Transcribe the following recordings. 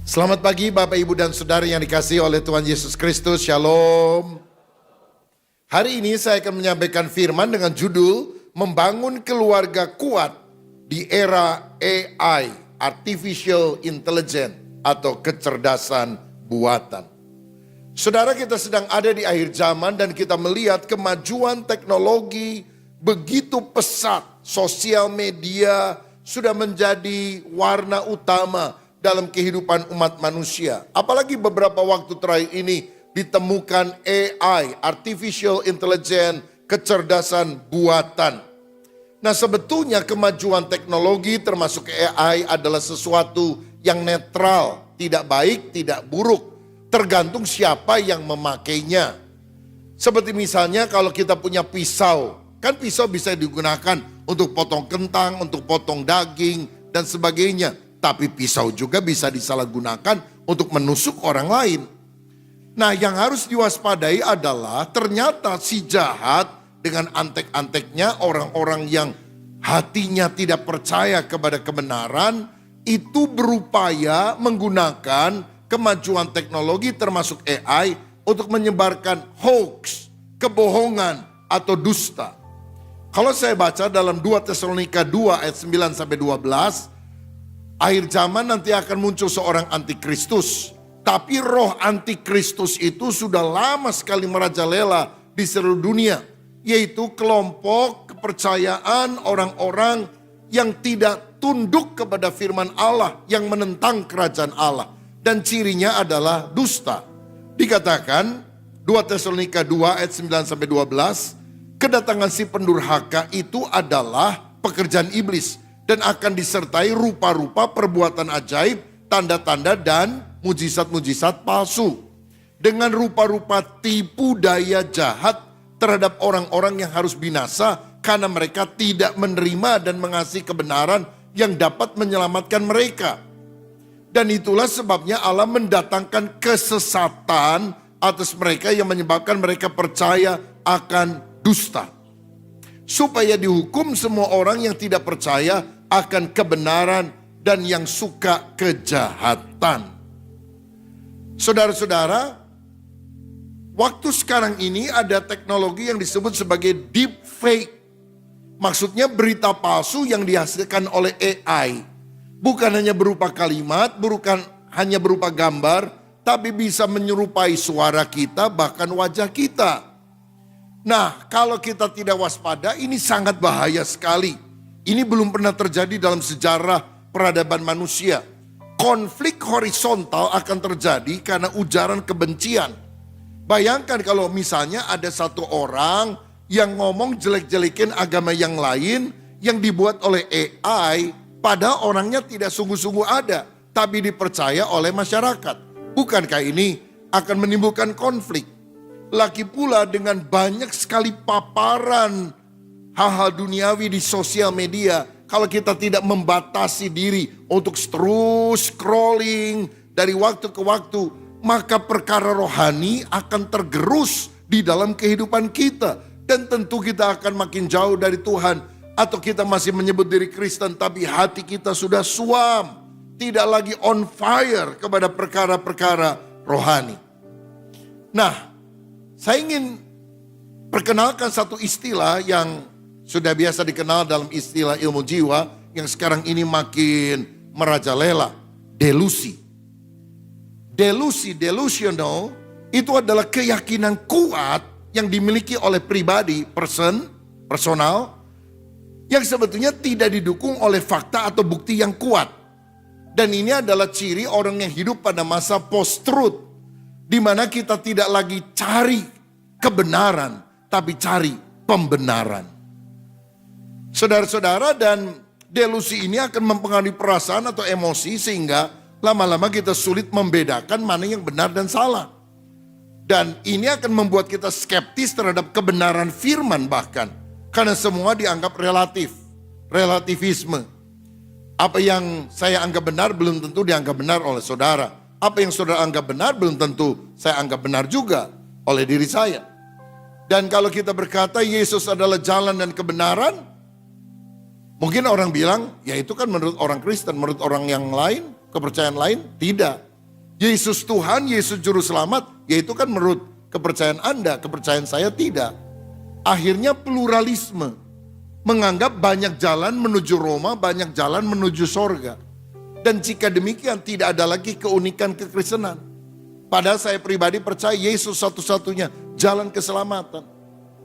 Selamat pagi Bapak Ibu dan Saudara yang dikasihi oleh Tuhan Yesus Kristus. Shalom. Hari ini saya akan menyampaikan firman dengan judul Membangun Keluarga Kuat di Era AI, Artificial Intelligence atau kecerdasan buatan. Saudara, kita sedang ada di akhir zaman dan kita melihat kemajuan teknologi begitu pesat. Sosial media sudah menjadi warna utama dalam kehidupan umat manusia. Apalagi beberapa waktu terakhir ini ditemukan AI, Artificial Intelligence, kecerdasan buatan. Nah, sebetulnya kemajuan teknologi termasuk AI adalah sesuatu yang netral, tidak baik, tidak buruk, tergantung siapa yang memakainya. Seperti misalnya kalau kita punya pisau, kan pisau bisa digunakan untuk potong kentang, untuk potong daging, dan sebagainya. Tapi pisau juga bisa disalahgunakan untuk menusuk orang lain. Nah, yang harus diwaspadai adalah ternyata si jahat dengan antek-anteknya, orang-orang yang hatinya tidak percaya kepada kebenaran, itu berupaya menggunakan kemajuan teknologi termasuk AI untuk menyebarkan hoax, kebohongan, atau dusta. Kalau saya baca dalam 2 Tesalonika 2 ayat 9-12, akhir zaman nanti akan muncul seorang antikristus. Tapi roh antikristus itu sudah lama sekali merajalela di seluruh dunia. Yaitu kelompok kepercayaan orang-orang yang tidak tunduk kepada firman Allah, yang menentang kerajaan Allah. Dan cirinya adalah dusta. Dikatakan 2 Tesalonika 2 ayat 9-12, kedatangan si pendurhaka itu adalah pekerjaan iblis. Dan akan disertai rupa-rupa perbuatan ajaib, tanda-tanda dan mujizat-mujizat palsu. Dengan rupa-rupa tipu daya jahat terhadap orang-orang yang harus binasa karena mereka tidak menerima dan mengasihi kebenaran yang dapat menyelamatkan mereka. Dan itulah sebabnya Allah mendatangkan kesesatan atas mereka yang menyebabkan mereka percaya akan dusta. Supaya dihukum semua orang yang tidak percaya akan kebenaran dan yang suka kejahatan. Saudara-saudara, waktu sekarang ini ada teknologi yang disebut sebagai deep fake. Maksudnya berita palsu yang dihasilkan oleh AI. Bukan hanya berupa kalimat, bukan hanya berupa gambar, tapi bisa menyerupai suara kita, bahkan wajah kita. Nah, kalau kita tidak waspada, ini sangat bahaya sekali. Ini belum pernah terjadi dalam sejarah peradaban manusia. Konflik horizontal akan terjadi karena ujaran kebencian. Bayangkan kalau misalnya ada satu orang yang ngomong jelek-jelekin agama yang lain yang dibuat oleh AI, padahal orangnya tidak sungguh-sungguh ada, tapi dipercaya oleh masyarakat. Bukankah ini akan menimbulkan konflik? Lagi pula dengan banyak sekali paparan hal-hal duniawi di sosial media, kalau kita tidak membatasi diri untuk terus scrolling dari waktu ke waktu, maka perkara rohani akan tergerus di dalam kehidupan kita. Dan tentu kita akan makin jauh dari Tuhan. Atau kita masih menyebut diri Kristen tapi hati kita sudah suam, tidak lagi on fire kepada perkara-perkara rohani. Nah, saya ingin perkenalkan satu istilah yang sudah biasa dikenal dalam istilah ilmu jiwa yang sekarang ini makin merajalela, delusi. Delusional itu adalah keyakinan kuat yang dimiliki oleh pribadi, personal, yang sebetulnya tidak didukung oleh fakta atau bukti yang kuat. Dan ini adalah ciri orang yang hidup pada masa post-truth, di mana kita tidak lagi cari kebenaran, tapi cari pembenaran. Saudara-saudara, dan delusi ini akan mempengaruhi perasaan atau emosi sehingga lama-lama kita sulit membedakan mana yang benar dan salah. Dan ini akan membuat kita skeptis terhadap kebenaran firman bahkan. Karena semua dianggap relatif, relativisme. Apa yang saya anggap benar belum tentu dianggap benar oleh saudara. Apa yang saudara anggap benar belum tentu saya anggap benar juga oleh diri saya. Dan kalau kita berkata Yesus adalah jalan dan kebenaran, mungkin orang bilang, ya itu kan menurut orang Kristen, menurut orang yang lain, kepercayaan lain, tidak. Yesus Tuhan, Yesus Juru Selamat, yaitu kan menurut kepercayaan Anda, kepercayaan saya tidak. Akhirnya pluralisme, menganggap banyak jalan menuju Roma, banyak jalan menuju sorga. Dan jika demikian tidak ada lagi keunikan kekristenan. Padahal saya pribadi percaya Yesus satu-satunya jalan keselamatan.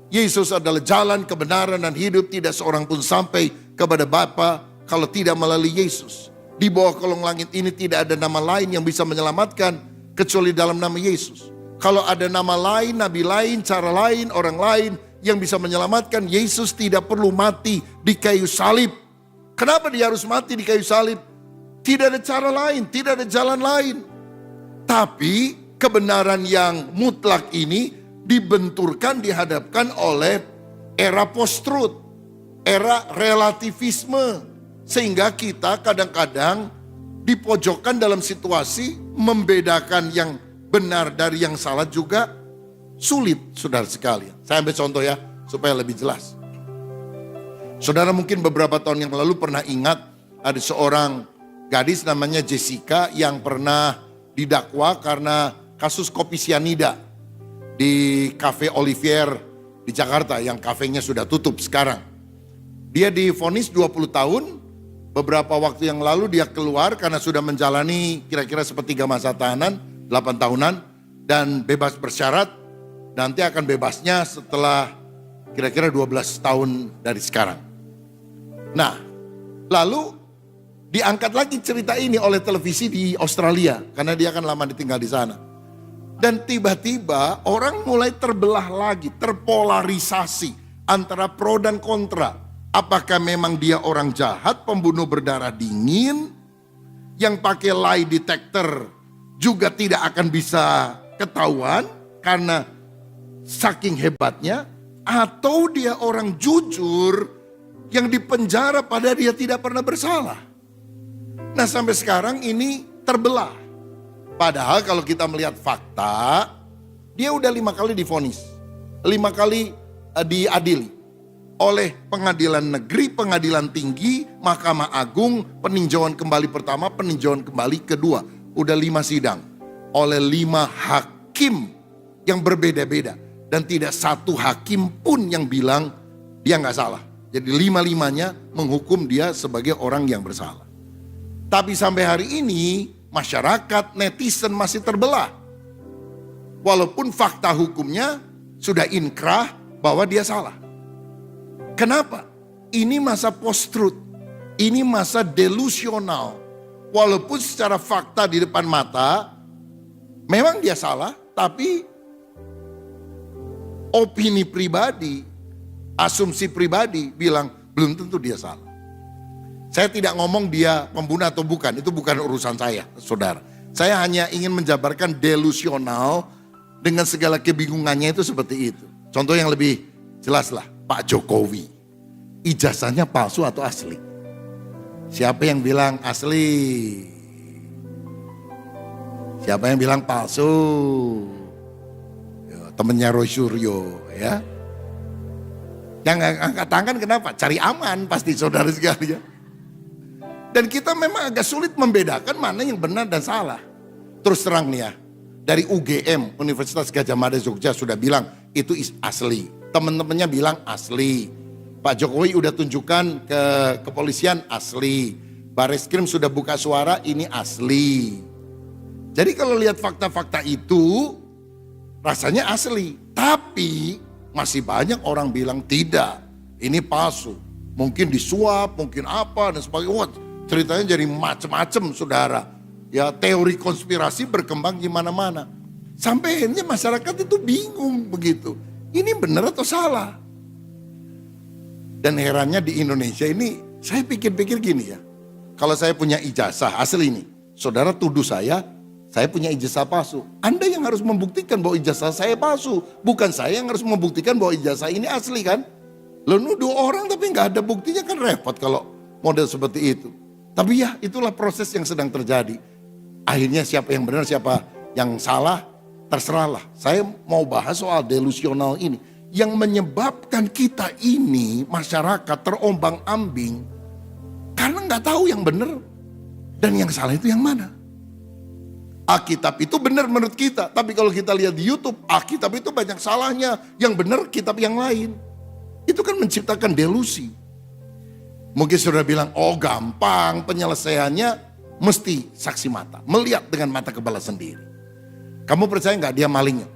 Yesus adalah jalan kebenaran dan hidup, tidak seorang pun sampai kepada Bapa kalau tidak melalui Yesus. Di bawah kolong langit ini tidak ada nama lain yang bisa menyelamatkan kecuali dalam nama Yesus. Kalau ada nama lain, nabi lain, cara lain, orang lain yang bisa menyelamatkan, Yesus tidak perlu mati di kayu salib. Kenapa dia harus mati di kayu salib? Tidak ada cara lain, tidak ada jalan lain. Tapi kebenaran yang mutlak ini dibenturkan, dihadapkan oleh era post-truth, era relativisme. Sehingga kita kadang-kadang dipojokkan dalam situasi membedakan yang benar dari yang salah juga sulit, saudara sekalian. Saya ambil contoh ya, supaya lebih jelas. Saudara mungkin beberapa tahun yang lalu pernah ingat ada seorang gadis namanya Jessica yang pernah didakwa karena kasus kopi sianida di Cafe Olivier di Jakarta yang kafenya sudah tutup sekarang. Dia divonis 20 tahun, beberapa waktu yang lalu dia keluar karena sudah menjalani kira-kira sepertiga masa tahanan, 8 tahunan, dan bebas bersyarat. Nanti akan bebasnya setelah kira-kira 12 tahun dari sekarang. Nah, lalu diangkat lagi cerita ini oleh televisi di Australia, karena dia kan lama ditinggal di sana. Dan tiba-tiba orang mulai terbelah lagi, terpolarisasi antara pro dan kontra. Apakah memang dia orang jahat, pembunuh berdarah dingin, yang pakai lie detector juga tidak akan bisa ketahuan karena saking hebatnya, atau dia orang jujur yang dipenjara padahal dia tidak pernah bersalah. Nah sampai sekarang ini terbelah. Padahal kalau kita melihat fakta, dia udah 5 kali divonis, 5 kali diadili. Oleh pengadilan negeri, pengadilan tinggi, Mahkamah Agung, peninjauan kembali pertama, peninjauan kembali kedua. Udah 5 sidang. Oleh 5 hakim yang berbeda-beda. Dan tidak satu hakim pun yang bilang dia gak salah. Jadi 5-5-nya menghukum dia sebagai orang yang bersalah. Tapi sampai hari ini masyarakat, netizen masih terbelah. Walaupun fakta hukumnya sudah inkrah bahwa dia salah. Kenapa? Ini masa post-truth, ini masa delusional. Walaupun secara fakta di depan mata, memang dia salah, tapi opini pribadi, asumsi pribadi bilang belum tentu dia salah. Saya tidak ngomong dia pembunuh atau bukan, itu bukan urusan saya, saudara. Saya hanya ingin menjabarkan delusional dengan segala kebingungannya itu seperti itu. Contoh yang lebih jelas lah. Pak Jokowi, ijazahnya palsu atau asli? Siapa yang bilang asli? Siapa yang bilang palsu? Ya, temennya Roy Suryo ya. Yang angkat tangan kenapa? Cari aman pasti saudara sekalian. Dan kita memang agak sulit membedakan mana yang benar dan salah. Terus terang nih ya, dari UGM, Universitas Gadjah Mada Jogja sudah bilang itu asli. Teman-temannya bilang asli. Pak Jokowi udah tunjukkan ke kepolisian asli. Bareskrim sudah buka suara ini asli. Jadi kalau lihat fakta-fakta itu rasanya asli. Tapi masih banyak orang bilang tidak. Ini palsu. Mungkin disuap, mungkin apa dan sebagainya. Wah, ceritanya jadi macam-macam saudara. Ya teori konspirasi berkembang di mana-mana. Sampai akhirnya masyarakat itu bingung begitu. Ini benar atau salah? Dan herannya di Indonesia ini, saya pikir-pikir gini ya. Kalau saya punya ijazah asli nih, saudara tuduh saya punya ijazah palsu. Anda yang harus membuktikan bahwa ijazah saya palsu. Bukan saya yang harus membuktikan bahwa ijazah ini asli kan. Lo nuduh orang tapi nggak ada buktinya kan repot kalau model seperti itu. Tapi ya itulah proses yang sedang terjadi. Akhirnya siapa yang benar, siapa yang salah, terserahlah. Saya mau bahas soal delusional ini. Yang menyebabkan kita ini, masyarakat terombang-ambing. Karena nggak tahu yang benar dan yang salah itu yang mana. Alkitab itu benar menurut kita. Tapi kalau kita lihat di YouTube, Alkitab itu banyak salahnya. Yang benar kitab yang lain. Itu kan menciptakan delusi. Mungkin saudara bilang, oh gampang penyelesaiannya mesti saksi mata. Melihat dengan mata kepala sendiri. Kamu percaya nggak dia malingnya?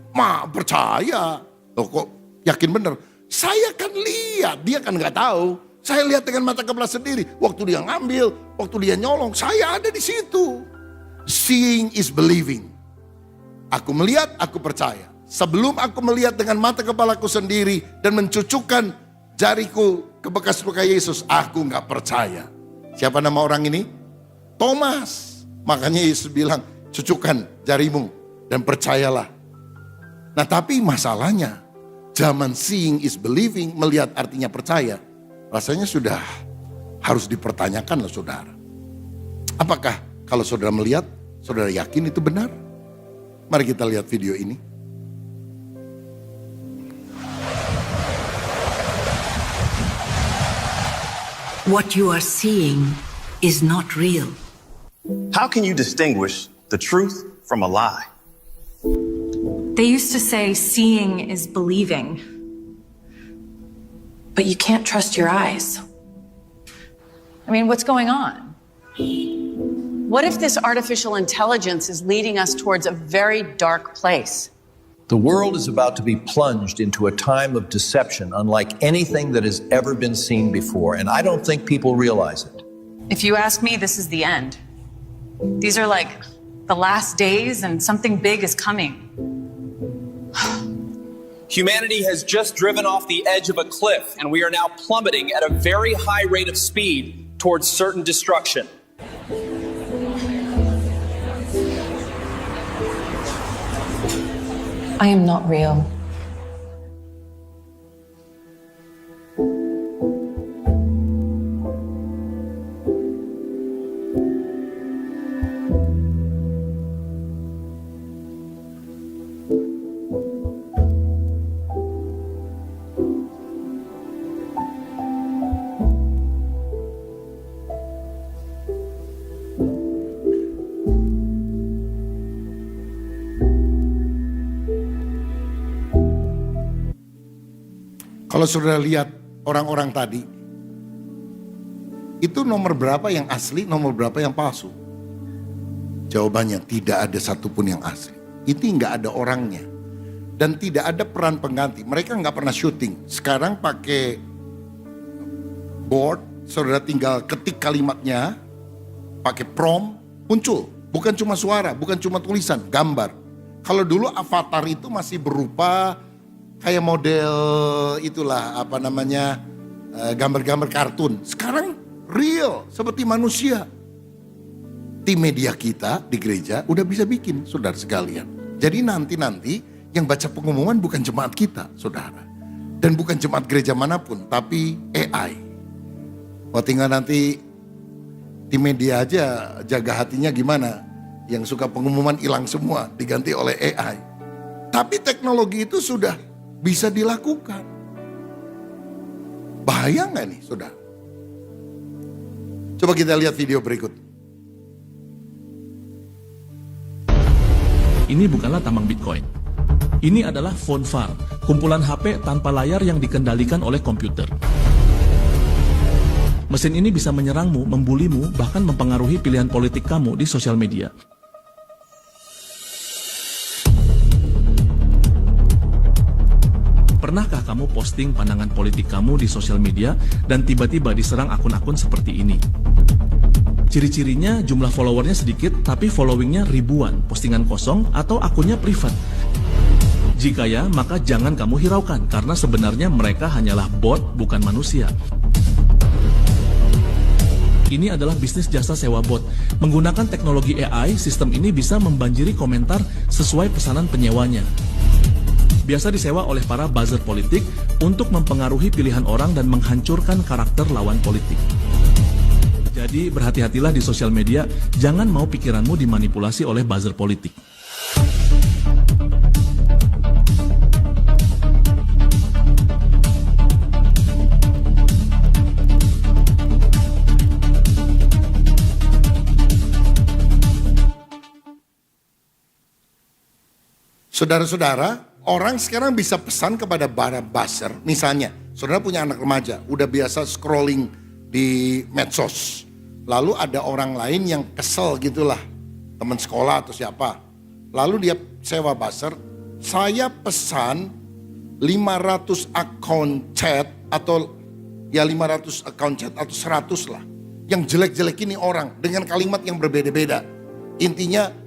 Percaya. Loh kok yakin benar? Saya kan lihat, dia kan nggak tahu. Saya lihat dengan mata kepala sendiri. Waktu dia ngambil, waktu dia nyolong, saya ada di situ. Seeing is believing. Aku melihat, aku percaya. Sebelum aku melihat dengan mata kepalaku sendiri dan mencucukkan jariku ke bekas luka Yesus, aku nggak percaya. Siapa nama orang ini? Thomas. Makanya Yesus bilang, cucukkan jarimu dan percayalah. Nah tapi masalahnya, zaman seeing is believing, melihat artinya percaya, rasanya sudah harus dipertanyakan loh saudara. Apakah kalau saudara melihat, saudara yakin itu benar? Mari kita lihat video ini. What you are seeing is not real. How can you distinguish the truth from a lie? They used to say seeing is believing. But you can't trust your eyes. I mean, what's going on? What if this artificial intelligence is leading us towards a very dark place? The world is about to be plunged into a time of deception unlike anything that has ever been seen before, and I don't think people realize it. If you ask me, this is the end. These are like the last days and something big is coming. Humanity has just driven off the edge of a cliff, and we are now plummeting at a very high rate of speed towards certain destruction. I am not real. Kalau saudara lihat orang-orang tadi, itu nomor berapa yang asli, nomor berapa yang palsu? Jawabannya tidak ada satupun yang asli. Itu nggak ada orangnya. Dan tidak ada peran pengganti. Mereka nggak pernah syuting. Sekarang pakai board, saudara tinggal ketik kalimatnya, pakai prompt, muncul. Bukan cuma suara, bukan cuma tulisan, gambar. Kalau dulu avatar itu masih berupa kayak model itulah apa namanya gambar-gambar kartun. Sekarang real seperti manusia. Tim media kita di gereja udah bisa bikin saudara sekalian. Jadi nanti yang baca pengumuman bukan jemaat kita saudara. Dan bukan jemaat gereja manapun tapi AI. Oh tinggal nanti tim media aja jaga hatinya gimana. Yang suka pengumuman hilang semua diganti oleh AI. Tapi teknologi itu sudah bisa dilakukan. Bahaya nggak nih saudara? Coba kita lihat video berikut. Ini bukanlah tambang Bitcoin. Ini adalah phone farm, kumpulan HP tanpa layar yang dikendalikan oleh komputer. Mesin ini bisa menyerangmu, membulimu, bahkan mempengaruhi pilihan politik kamu di sosial media. Pernahkah kamu posting pandangan politik kamu di sosial media dan tiba-tiba diserang akun-akun seperti ini? Ciri-cirinya jumlah followernya sedikit tapi followingnya ribuan, postingan kosong atau akunnya privat. Jika ya, maka jangan kamu hiraukan karena sebenarnya mereka hanyalah bot bukan manusia. Ini adalah bisnis jasa sewa bot. Menggunakan teknologi AI, sistem ini bisa membanjiri komentar sesuai pesanan penyewanya. Biasa disewa oleh para buzzer politik untuk mempengaruhi pilihan orang dan menghancurkan karakter lawan politik. Jadi berhati-hatilah di sosial media, jangan mau pikiranmu dimanipulasi oleh buzzer politik. Saudara-saudara, orang sekarang bisa pesan kepada para buzzer. Misalnya, saudara punya anak remaja, udah biasa scrolling di medsos. Lalu ada orang lain yang kesel gitulah, teman sekolah atau siapa. Lalu dia sewa buzzer, saya pesan 500 akun chat atau ya 500 akun chat atau 100 lah. Yang jelek-jelek ini orang dengan kalimat yang berbeda-beda. Intinya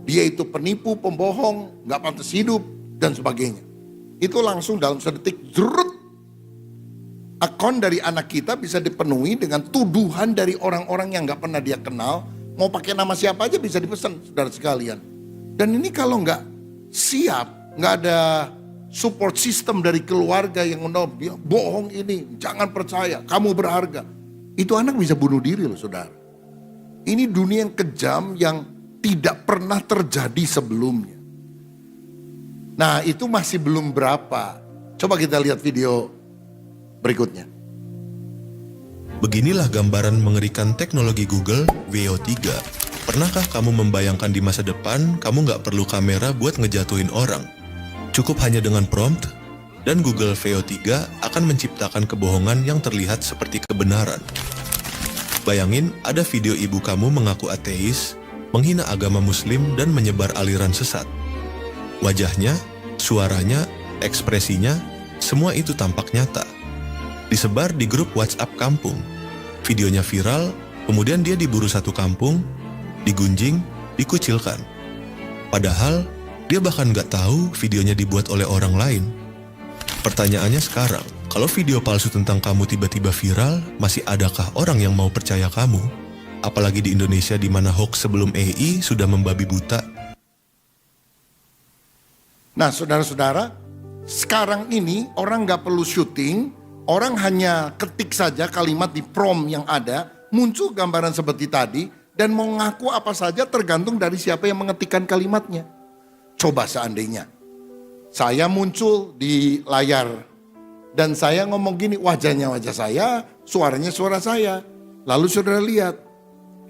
dia itu penipu, pembohong, gak pantas hidup dan sebagainya. Itu langsung dalam sedetik jrut, akun dari anak kita bisa dipenuhi dengan tuduhan dari orang-orang yang gak pernah dia kenal. Mau pakai nama siapa aja bisa dipesan, saudara sekalian. Dan ini kalau gak siap, gak ada support system dari keluarga yang bohong ini, jangan percaya, kamu berharga. Itu anak bisa bunuh diri loh saudara. Ini dunia yang kejam yang tidak pernah terjadi sebelumnya. Nah itu masih belum berapa. Coba kita lihat video berikutnya. Beginilah gambaran mengerikan teknologi Google Veo 3. Pernahkah kamu membayangkan di masa depan kamu nggak perlu kamera buat ngejatuhin orang? Cukup hanya dengan prompt, dan Google Veo 3 akan menciptakan kebohongan yang terlihat seperti kebenaran. Bayangin ada video ibu kamu mengaku ateis, menghina agama muslim dan menyebar aliran sesat. Wajahnya, suaranya, ekspresinya, semua itu tampak nyata. Disebar di grup WhatsApp kampung. Videonya viral, kemudian dia diburu satu kampung, digunjing, dikucilkan. Padahal, dia bahkan gak tahu videonya dibuat oleh orang lain. Pertanyaannya sekarang, kalau video palsu tentang kamu tiba-tiba viral, masih adakah orang yang mau percaya kamu? Apalagi di Indonesia di mana hoax sebelum AI sudah membabi buta. Nah saudara-saudara, sekarang ini orang gak perlu syuting, orang hanya ketik saja kalimat di prompt yang ada, muncul gambaran seperti tadi, dan mau ngaku apa saja tergantung dari siapa yang mengetikkan kalimatnya. Coba seandainya, saya muncul di layar, dan saya ngomong gini, wajahnya wajah saya, suaranya suara saya. Lalu saudara lihat,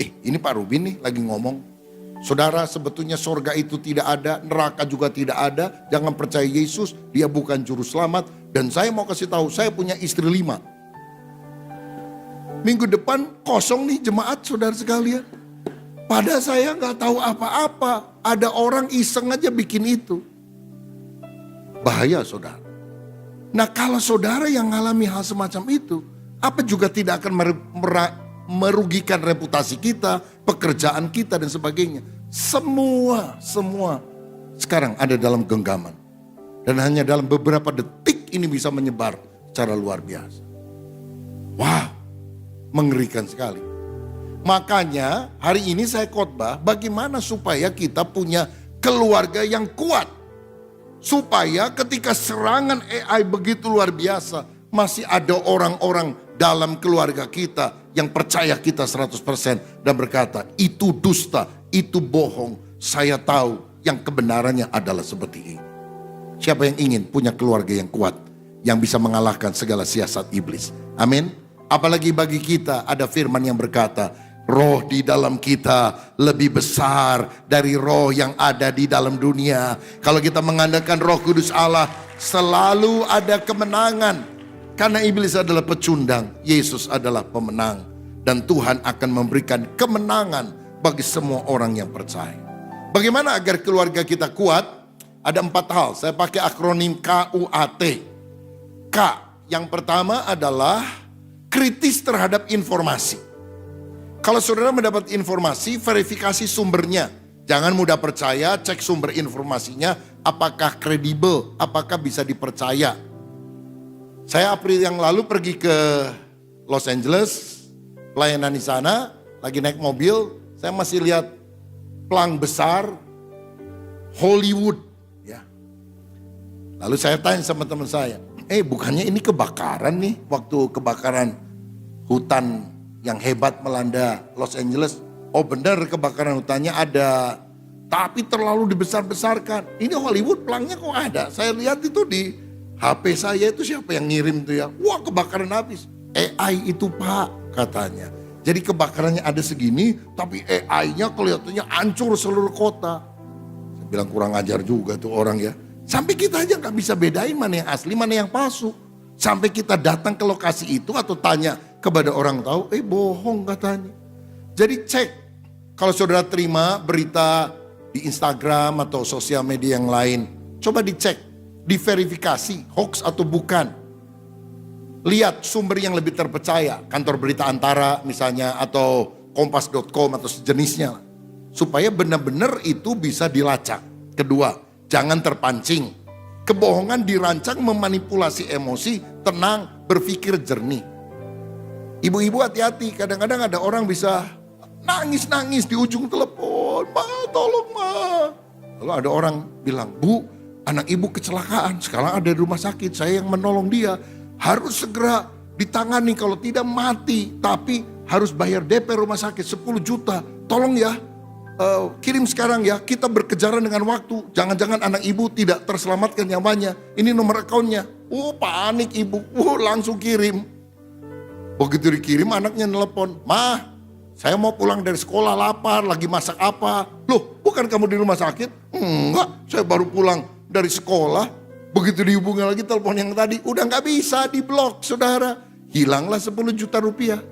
ini Pak Rubin nih lagi ngomong. Saudara, sebetulnya sorga itu tidak ada, neraka juga tidak ada. Jangan percaya Yesus, dia bukan juru selamat. Dan saya mau kasih tahu, saya punya istri 5. Minggu depan kosong nih jemaat saudara sekalian. Padahal saya gak tahu apa-apa. Ada orang iseng aja bikin itu. Bahaya saudara. Nah kalau saudara yang mengalami hal semacam itu, apa juga tidak akan merugikan reputasi kita, pekerjaan kita dan sebagainya. Semua sekarang ada dalam genggaman. Dan hanya dalam beberapa detik ini bisa menyebar secara luar biasa. Wow, mengerikan sekali. Makanya hari ini saya khotbah bagaimana supaya kita punya keluarga yang kuat. Supaya ketika serangan AI begitu luar biasa, masih ada orang-orang dalam keluarga kita yang percaya kita 100% dan berkata, itu dusta, itu bohong. Saya tahu yang kebenarannya adalah seperti ini. Siapa yang ingin punya keluarga yang kuat, yang bisa mengalahkan segala siasat iblis? Amin. Apalagi bagi kita ada firman yang berkata, roh di dalam kita lebih besar dari roh yang ada di dalam dunia. Kalau kita mengandalkan Roh Kudus Allah, selalu ada kemenangan. Karena iblis adalah pecundang, Yesus adalah pemenang. Dan Tuhan akan memberikan kemenangan bagi semua orang yang percaya. Bagaimana agar keluarga kita kuat? Ada 4 hal, saya pakai akronim KUAT. K, yang pertama adalah kritis terhadap informasi. Kalau saudara mendapat informasi, verifikasi sumbernya. Jangan mudah percaya, cek sumber informasinya, apakah kredibel, apakah bisa dipercaya. Saya April yang lalu pergi ke Los Angeles, pelayanan di sana, lagi naik mobil, saya masih lihat pelang besar Hollywood. Ya. Lalu saya tanya sama teman saya, bukannya ini kebakaran nih, waktu kebakaran hutan yang hebat melanda Los Angeles. Oh benar, kebakaran hutannya ada, tapi terlalu dibesar-besarkan. Ini Hollywood pelangnya kok ada. Saya lihat itu di HP saya, itu siapa yang ngirim tuh ya. Wah kebakaran habis. AI itu Pak katanya. Jadi kebakarannya ada segini, tapi AI-nya kelihatannya hancur seluruh kota. Saya Bilang kurang ajar juga tuh orang ya. Sampai kita aja nggak bisa bedain mana yang asli, mana yang palsu. Sampai kita datang ke lokasi itu atau tanya kepada orang tahu, bohong katanya. Jadi cek, kalau saudara terima berita di Instagram atau sosial media yang lain, coba dicek, diverifikasi hoax atau bukan. Lihat sumber yang lebih terpercaya, kantor berita Antara misalnya atau kompas.com atau sejenisnya. Supaya benar-benar itu bisa dilacak. Kedua, jangan terpancing. Kebohongan dirancang memanipulasi emosi, tenang, berpikir jernih. Ibu-ibu hati-hati, kadang-kadang ada orang bisa nangis-nangis di ujung telepon. Ma, tolong ma. Lalu ada orang bilang, Bu, anak ibu kecelakaan, sekarang ada di rumah sakit, saya yang menolong dia. Harus segera ditangani, kalau tidak mati. Tapi harus bayar DP rumah sakit 10 juta. Tolong ya, kirim sekarang ya, kita berkejaran dengan waktu. Jangan-jangan anak ibu tidak terselamatkan nyawanya. Ini nomor akunnya. Panik ibu, langsung kirim. Begitu dikirim anaknya nelpon, Ma, saya mau pulang dari sekolah lapar, lagi masak apa? Loh, bukan kamu di rumah sakit? Enggak, saya baru pulang dari sekolah. Begitu dihubungi lagi telepon yang tadi, udah gak bisa, diblok saudara. Hilanglah 10 juta rupiah.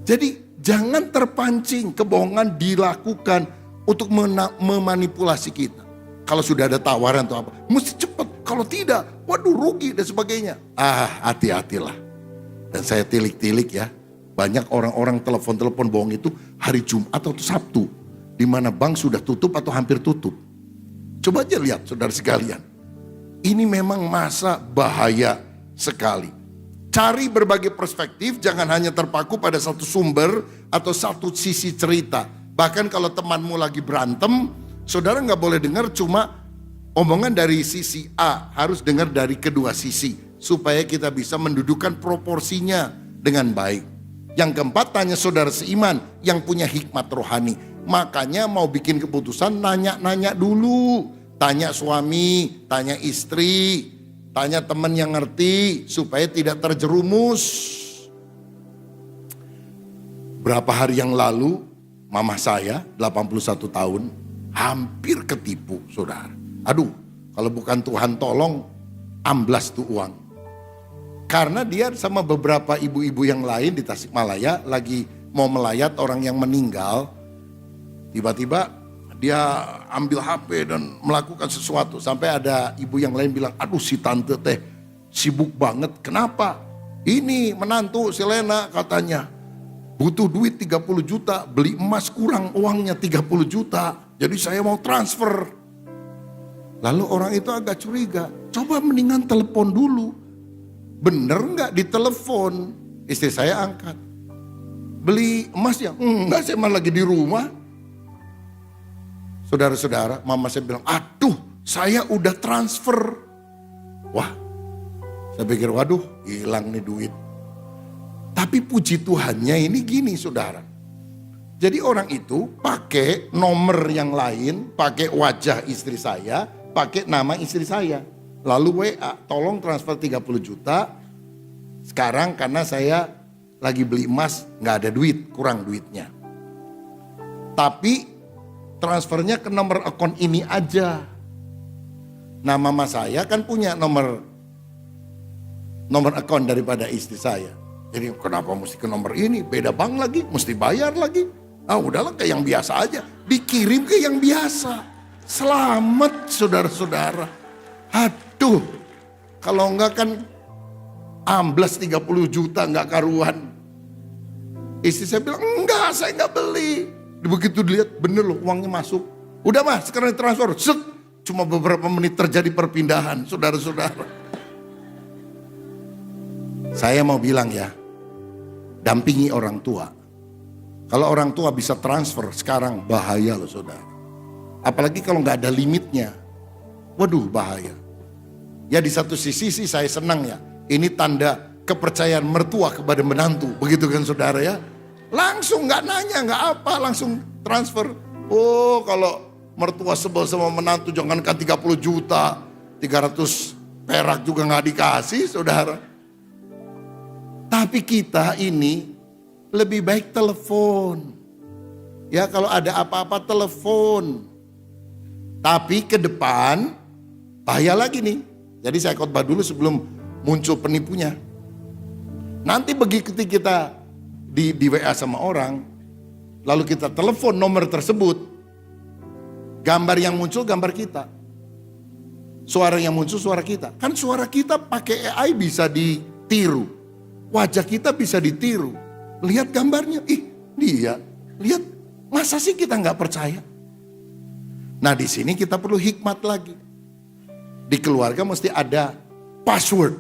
Jadi jangan terpancing, kebohongan dilakukan untuk memanipulasi kita. Kalau sudah ada tawaran atau apa, mesti cepat. Kalau tidak, waduh rugi dan sebagainya. Hati-hatilah. Dan saya tilik-tilik ya, banyak orang-orang telepon-telepon bohong itu hari Jumat atau Sabtu. Di mana bank sudah tutup atau hampir tutup. Coba aja lihat saudara sekalian. Ini memang masa bahaya sekali. Cari berbagai perspektif, jangan hanya terpaku pada satu sumber atau satu sisi cerita. Bahkan kalau temanmu lagi berantem, saudara nggak boleh dengar cuma omongan dari sisi A, harus dengar dari kedua sisi. Supaya kita bisa mendudukan proporsinya dengan baik. Yang keempat, tanya saudara seiman yang punya hikmat rohani. Makanya mau bikin keputusan, nanya-nanya dulu. Tanya suami, tanya istri, tanya teman yang ngerti supaya tidak terjerumus. Berapa hari yang lalu, mama saya 81 tahun hampir ketipu, saudara. Aduh, kalau bukan Tuhan tolong, amblas tuh uang. Karena dia sama beberapa ibu-ibu yang lain di Tasikmalaya lagi mau melayat orang yang meninggal. Tiba-tiba dia ambil HP dan melakukan sesuatu. Sampai ada ibu yang lain bilang, aduh si tante teh sibuk banget. Kenapa? Ini menantu si Lena katanya butuh duit 30 juta. Beli emas kurang uangnya 30 juta. Jadi saya mau transfer. Lalu orang itu agak curiga. Coba mendingan telepon dulu. Bener nggak ditelepon? Istri saya angkat. Beli emas ya? Enggak, saya malah lagi di rumah. Saudara-saudara, mama saya bilang, aduh saya udah transfer. Wah, saya pikir waduh hilang nih duit. Tapi puji Tuhannya ini gini saudara. Jadi orang itu pakai nomor yang lain, pakai wajah istri saya, pakai nama istri saya. Lalu WA, tolong transfer 30 juta. Sekarang karena saya lagi beli emas, gak ada duit, kurang duitnya. Tapi transfernya ke nomor akun ini aja. Nah mama saya kan punya nomor akun daripada istri saya. Jadi kenapa mesti ke nomor ini? Beda bank lagi, mesti bayar lagi. Udahlah ke yang biasa aja. Dikirim ke yang biasa. Selamat saudara-saudara. Aduh, kalau enggak kan amblas 30 juta enggak karuan. Istri saya bilang, enggak saya enggak beli. Begitu dilihat, bener loh uangnya masuk. Udah mah sekarang transfer, set. Cuma beberapa menit terjadi perpindahan, saudara-saudara. Saya mau bilang ya, dampingi orang tua. Kalau orang tua bisa transfer sekarang, bahaya loh saudara. Apalagi kalau nggak ada limitnya. Waduh bahaya. Ya di satu sisi sih saya senang ya. Ini tanda kepercayaan mertua kepada menantu. Begitu kan saudara ya. Langsung nggak nanya, nggak apa, langsung transfer. Oh kalau mertua sebel sama menantu jangankan 30 juta. 300 perak juga nggak dikasih saudara. Tapi kita ini lebih baik telepon. Ya kalau ada apa-apa telepon. Tapi ke depan bahaya lagi nih. Jadi saya khotbah dulu sebelum muncul penipunya. Nanti begitu kita di WA sama orang, lalu kita telepon nomor tersebut, gambar yang muncul gambar kita. Suara yang muncul suara kita. Kan suara kita pakai AI bisa ditiru. Wajah kita bisa ditiru. Lihat gambarnya, dia. Lihat, masa sih kita nggak percaya? Nah di sini kita perlu hikmat lagi. Di keluarga mesti ada password.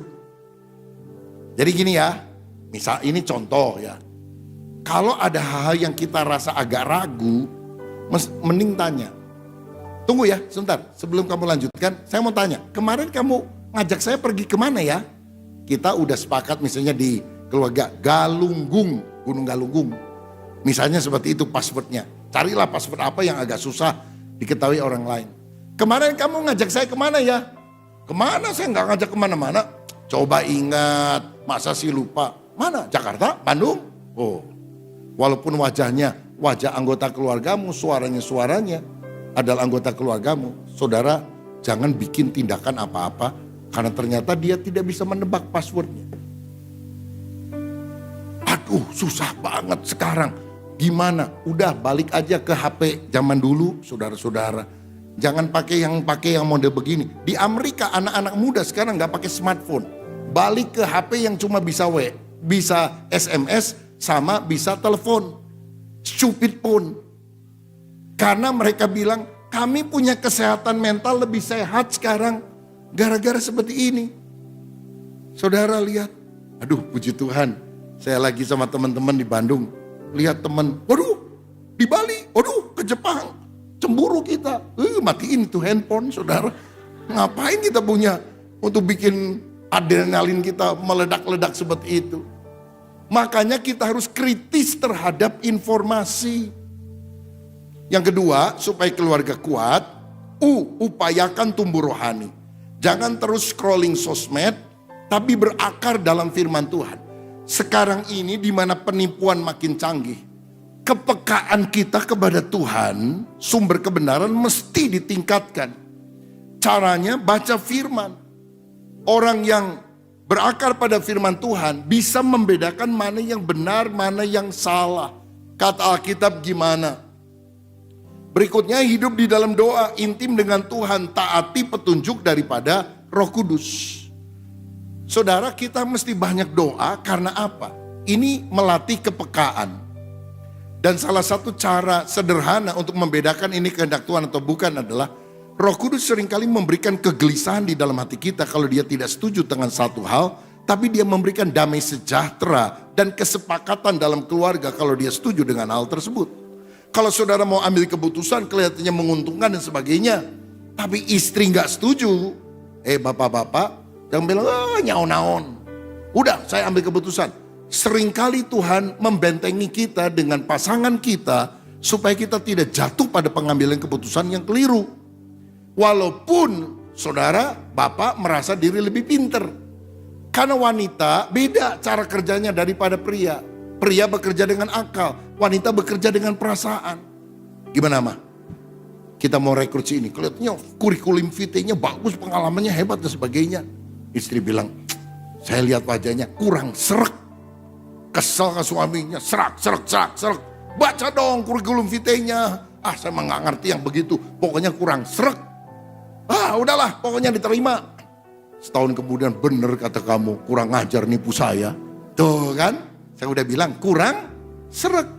Jadi gini ya, misal ini contoh ya. Kalau ada hal-hal yang kita rasa agak ragu, mending tanya. Tunggu ya sebentar, sebelum kamu lanjutkan, saya mau tanya. Kemarin kamu ngajak saya pergi kemana ya? Kita udah sepakat misalnya di keluarga Galunggung, Gunung Galunggung. Misalnya seperti itu passwordnya. Carilah password apa yang agak susah diketahui orang lain. Kemarin kamu ngajak saya kemana ya? Kemana? Saya nggak ngajak kemana-mana. Coba ingat, masa sih lupa? Mana? Jakarta? Bandung? Oh, walaupun wajahnya wajah anggota keluargamu, suaranya adalah anggota keluargamu. Saudara, jangan bikin tindakan apa-apa karena ternyata dia tidak bisa menebak passwordnya. Aduh, susah banget sekarang. Gimana? Udah balik aja ke HP zaman dulu, saudara-saudara. Jangan pakai yang model begini. Di Amerika anak-anak muda sekarang nggak pakai smartphone. Balik ke HP yang cuma bisa bisa SMS sama bisa telepon. Stupid phone. Karena mereka bilang kami punya kesehatan mental lebih sehat sekarang gara-gara seperti ini. Saudara lihat, aduh puji Tuhan. Saya lagi sama teman-teman di Bandung. Lihat teman, waduh di Bali, waduh ke Jepang, cemburu kita, matiin itu handphone saudara. Ngapain kita punya untuk bikin adrenalin kita meledak-ledak seperti itu. Makanya kita harus kritis terhadap informasi. Yang kedua, supaya keluarga kuat, upayakan tumbuh rohani. Jangan terus scrolling sosmed, tapi berakar dalam firman Tuhan. Sekarang ini di mana penipuan makin canggih, kepekaan kita kepada Tuhan, sumber kebenaran mesti ditingkatkan. Caranya baca firman. Orang yang berakar pada firman Tuhan bisa membedakan mana yang benar, mana yang salah. Kata Alkitab gimana? Berikutnya hidup di dalam doa intim dengan Tuhan, taati petunjuk daripada Roh Kudus. Saudara, kita mesti banyak doa karena apa? Ini melatih kepekaan. Dan salah satu cara sederhana untuk membedakan ini kehendak Tuhan atau bukan adalah Roh Kudus seringkali memberikan kegelisahan di dalam hati kita kalau dia tidak setuju dengan satu hal, tapi dia memberikan damai sejahtera dan kesepakatan dalam keluarga kalau dia setuju dengan hal tersebut. Kalau saudara mau ambil keputusan kelihatannya menguntungkan dan sebagainya, tapi istri nggak setuju, bapak-bapak, jangan bilang, nyaon-naon. Udah, saya ambil keputusan. Seringkali Tuhan membentengi kita dengan pasangan kita supaya kita tidak jatuh pada pengambilan keputusan yang keliru. Walaupun saudara, bapak merasa diri lebih pinter. Karena wanita beda cara kerjanya daripada pria. Pria bekerja dengan akal, wanita bekerja dengan perasaan. Gimana mah? Kita mau rekrut si ini, kelihatannya kurikulum vitae-nya bagus, pengalamannya hebat dan sebagainya. Istri bilang, saya lihat wajahnya kurang serak. Kesel ke suaminya, serak. Baca dong kurikulum vitae-nya. Saya mah gak ngerti yang begitu, pokoknya kurang serak. Udahlah, pokoknya diterima. Setahun kemudian, bener kata kamu, kurang ngajar nipu saya. Tuh kan, saya udah bilang kurang serak.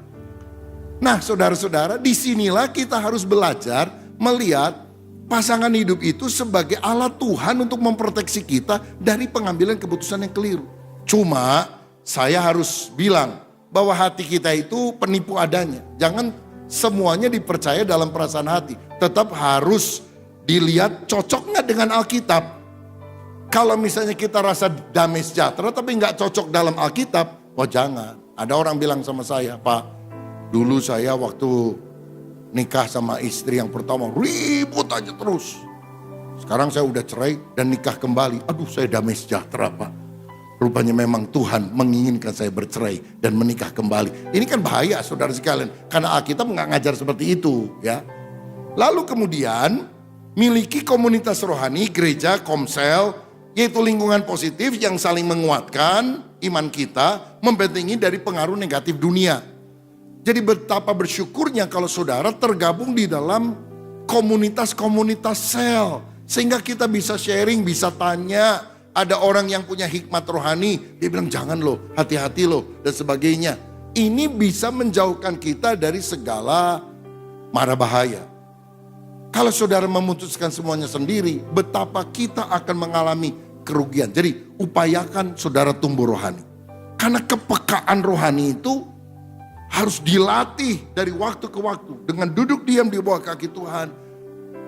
Nah saudara-saudara, disinilah kita harus belajar melihat pasangan hidup itu sebagai alat Tuhan untuk memproteksi kita dari pengambilan keputusan yang keliru. Cuma saya harus bilang bahwa hati kita itu penipu adanya. Jangan semuanya dipercaya dalam perasaan hati. Tetap harus dilihat cocok nggak dengan Alkitab. Kalau misalnya kita rasa damai sejahtera tapi nggak cocok dalam Alkitab, jangan. Ada orang bilang sama saya, Pak, dulu saya waktu nikah sama istri yang pertama ribut aja terus. Sekarang saya udah cerai dan nikah kembali. Aduh, saya damai sejahtera, Pak. Rupanya memang Tuhan menginginkan saya bercerai dan menikah kembali. Ini kan bahaya saudara sekalian. Karena Alkitab nggak ngajar seperti itu ya. Lalu kemudian miliki komunitas rohani, gereja, komsel, yaitu lingkungan positif yang saling menguatkan iman kita, membentengi dari pengaruh negatif dunia. Jadi betapa bersyukurnya kalau saudara tergabung di dalam komunitas-komunitas sel. Sehingga kita bisa sharing, bisa tanya. Ada orang yang punya hikmat rohani, dia bilang jangan loh, hati-hati loh, dan sebagainya. Ini bisa menjauhkan kita dari segala mara bahaya. Kalau saudara memutuskan semuanya sendiri, betapa kita akan mengalami kerugian. Jadi upayakan saudara tumbuh rohani. Karena kepekaan rohani itu harus dilatih dari waktu ke waktu. Dengan duduk diam di bawah kaki Tuhan,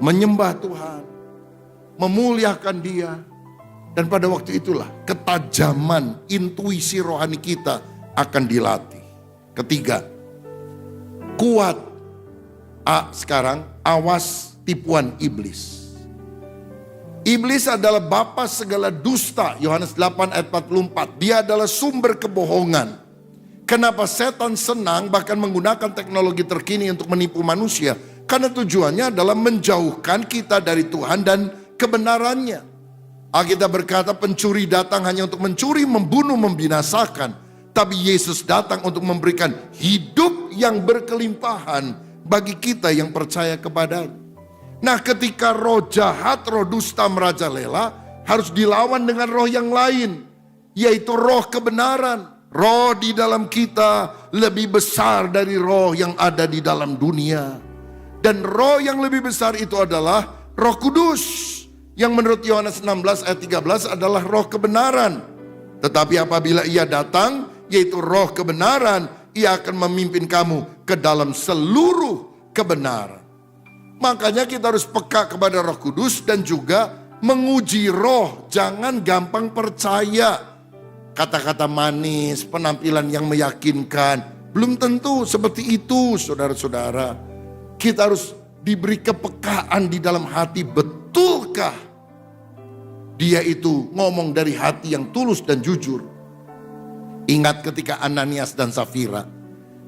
menyembah Tuhan, memuliakan Dia. Dan pada waktu itulah ketajaman intuisi rohani kita akan dilatih. Ketiga, kuat. Sekarang awas tipuan iblis. Iblis adalah bapa segala dusta. Yohanes 8 ayat 44. Dia adalah sumber kebohongan. Kenapa setan senang bahkan menggunakan teknologi terkini untuk menipu manusia? Karena tujuannya adalah menjauhkan kita dari Tuhan dan kebenarannya. Alkitab berkata pencuri datang hanya untuk mencuri, membunuh, membinasakan. Tapi Yesus datang untuk memberikan hidup yang berkelimpahan bagi kita yang percaya kepadanya. Nah, ketika roh jahat, roh dusta merajalela, harus dilawan dengan roh yang lain, yaitu roh kebenaran. Roh di dalam kita lebih besar dari roh yang ada di dalam dunia. Dan roh yang lebih besar itu adalah Roh Kudus, yang menurut Yohanes 16 ayat 13 adalah roh kebenaran. Tetapi apabila ia datang, yaitu roh kebenaran, ia akan memimpin kamu ke dalam seluruh kebenaran. Makanya kita harus peka kepada Roh Kudus dan juga menguji roh. Jangan gampang percaya kata-kata manis, penampilan yang meyakinkan. Belum tentu seperti itu, saudara-saudara. Kita harus diberi kepekaan di dalam hati. Betulkah dia itu ngomong dari hati yang tulus dan jujur? Ingat ketika Ananias dan Safira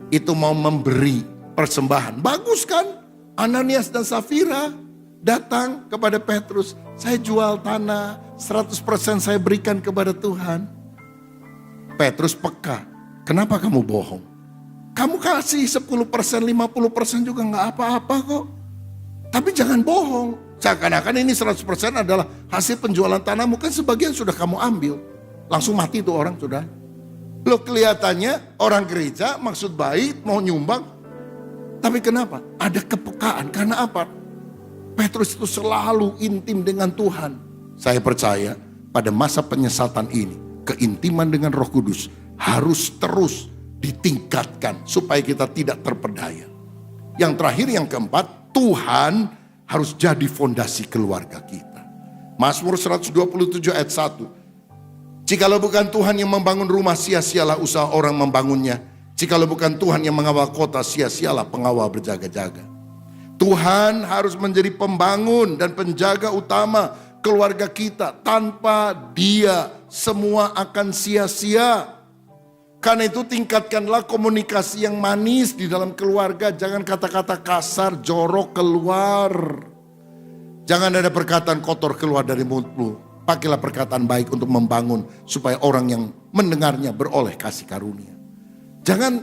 itu mau memberi persembahan. Bagus kan? Ananias dan Safira datang kepada Petrus. Saya jual tanah, 100% saya berikan kepada Tuhan. Petrus peka. Kenapa kamu bohong? Kamu kasih 10%, 50% juga gak apa-apa kok. Tapi jangan bohong. Seakan-akan ini 100% adalah hasil penjualan tanahmu. Kan sebagian sudah kamu ambil. Langsung mati tuh orang sudah. Loh, kelihatannya orang gereja maksud baik mau nyumbang. Tapi kenapa? Ada kepekaan. Karena apa? Petrus itu selalu intim dengan Tuhan. Saya percaya pada masa penyesatan ini, keintiman dengan Roh Kudus harus terus ditingkatkan supaya kita tidak terpedaya. Yang terakhir, yang keempat, Tuhan harus jadi fondasi keluarga kita. Mazmur 127 ayat 1. Jikalau bukan Tuhan yang membangun rumah, sia-sialah usaha orang membangunnya. Jikalau bukan Tuhan yang mengawal kota, sia-sialah pengawal berjaga-jaga. Tuhan harus menjadi pembangun dan penjaga utama keluarga kita. Tanpa Dia semua akan sia-sia. Karena itu tingkatkanlah komunikasi yang manis di dalam keluarga. Jangan kata-kata kasar, jorok keluar. Jangan ada perkataan kotor keluar dari mulutmu. Pakailah perkataan baik untuk membangun supaya orang yang mendengarnya beroleh kasih karunia. Jangan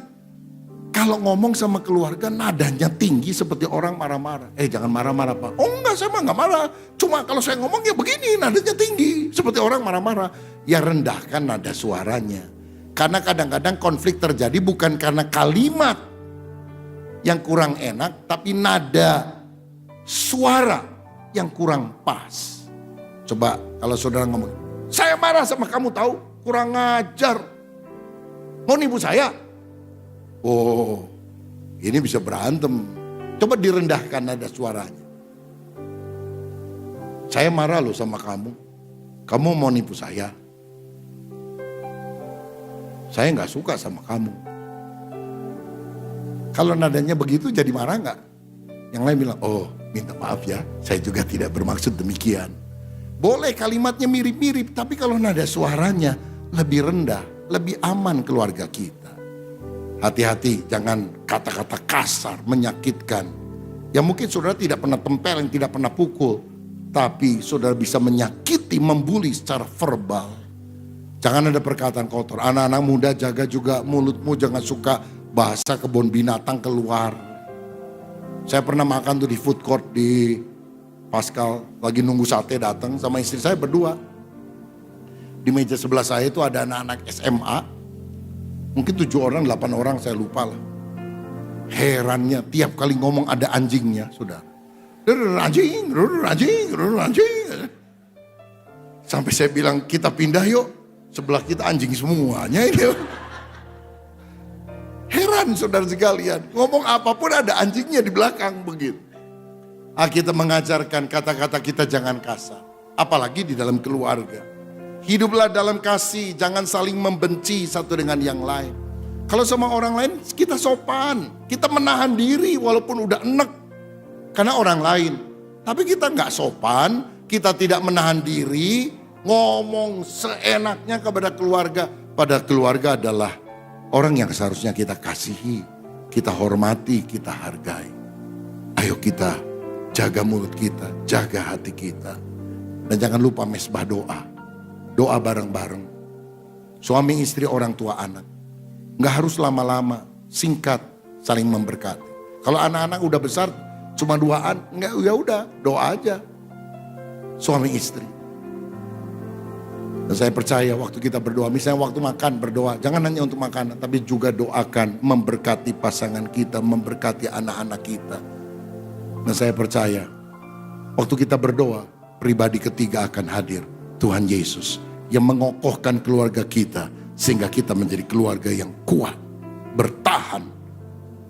kalau ngomong sama keluarga nadanya tinggi seperti orang marah-marah. Jangan marah-marah Pak. Oh enggak, saya enggak marah. Cuma kalau saya ngomong ya begini, nadanya tinggi seperti orang marah-marah. Ya rendahkan nada suaranya. Karena kadang-kadang konflik terjadi bukan karena kalimat yang kurang enak, tapi nada suara yang kurang pas. Coba kalau saudara ngomong, saya marah sama kamu tahu, kurang ajar. Mau nipu saya? Oh, ini bisa berantem. Coba direndahkan nada suaranya. Saya marah loh sama kamu. Kamu mau nipu saya? Saya gak suka sama kamu. Kalau nadanya begitu jadi marah gak? Yang lain bilang, oh minta maaf ya, saya juga tidak bermaksud demikian. Boleh kalimatnya mirip-mirip, tapi kalau nada suaranya lebih rendah, lebih aman keluarga kita. Hati-hati, jangan kata-kata kasar, menyakitkan. Ya mungkin saudara tidak pernah tempel, yang tidak pernah pukul. tapi saudara bisa menyakiti, membuli secara verbal. Jangan ada perkataan kotor. Anak-anak muda, jaga juga mulutmu, jangan suka bahasa kebun binatang keluar. Saya pernah makan tuh di food court di Pascal, lagi nunggu sate datang sama istri saya berdua. Di meja sebelah saya itu ada anak-anak SMA, mungkin 7 orang, 8 orang, saya lupa lah. Herannya tiap kali ngomong ada anjingnya, sudah. Anjing. Sampai saya bilang, kita pindah yuk, sebelah kita anjing semuanya ini. Heran saudara sekalian, ngomong apapun ada anjingnya di belakang begitu. Kita mengajarkan kata-kata kita jangan kasar, apalagi di dalam keluarga. Hiduplah dalam kasih, jangan saling membenci satu dengan yang lain. Kalau sama orang lain kita sopan, kita menahan diri walaupun udah enek karena orang lain. Tapi kita nggak sopan, kita tidak menahan diri, ngomong seenaknya kepada keluarga. Pada keluarga adalah orang yang seharusnya kita kasihi, kita hormati, kita hargai. Ayo kita jaga mulut kita, jaga hati kita. Dan jangan lupa mesbah doa. Doa bareng-bareng. Suami, istri, orang tua, anak. Nggak harus lama-lama, singkat, saling memberkati. Kalau anak-anak udah besar, cuma duaan, nggak, ya udah, doa aja. Suami istri. Dan saya percaya waktu kita berdoa, misalnya waktu makan berdoa, jangan hanya untuk makanan, tapi juga doakan, memberkati pasangan kita, memberkati anak-anak kita. Dan saya percaya, waktu kita berdoa, pribadi ketiga akan hadir, Tuhan Yesus, yang mengokohkan keluarga kita, sehingga kita menjadi keluarga yang kuat, bertahan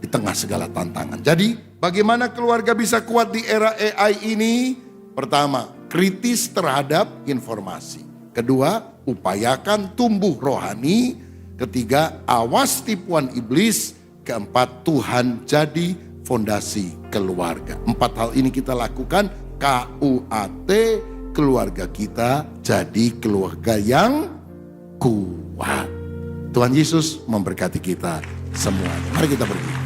di tengah segala tantangan. Jadi bagaimana keluarga bisa kuat di era AI ini? Pertama, kritis terhadap informasi. Kedua, upayakan tumbuh rohani. Ketiga, awas tipuan iblis. Keempat, Tuhan jadi fondasi keluarga. 4 hal ini kita lakukan, KUAT, keluarga kita jadi keluarga yang kuat. Tuhan Yesus memberkati kita semua. Mari kita pergi.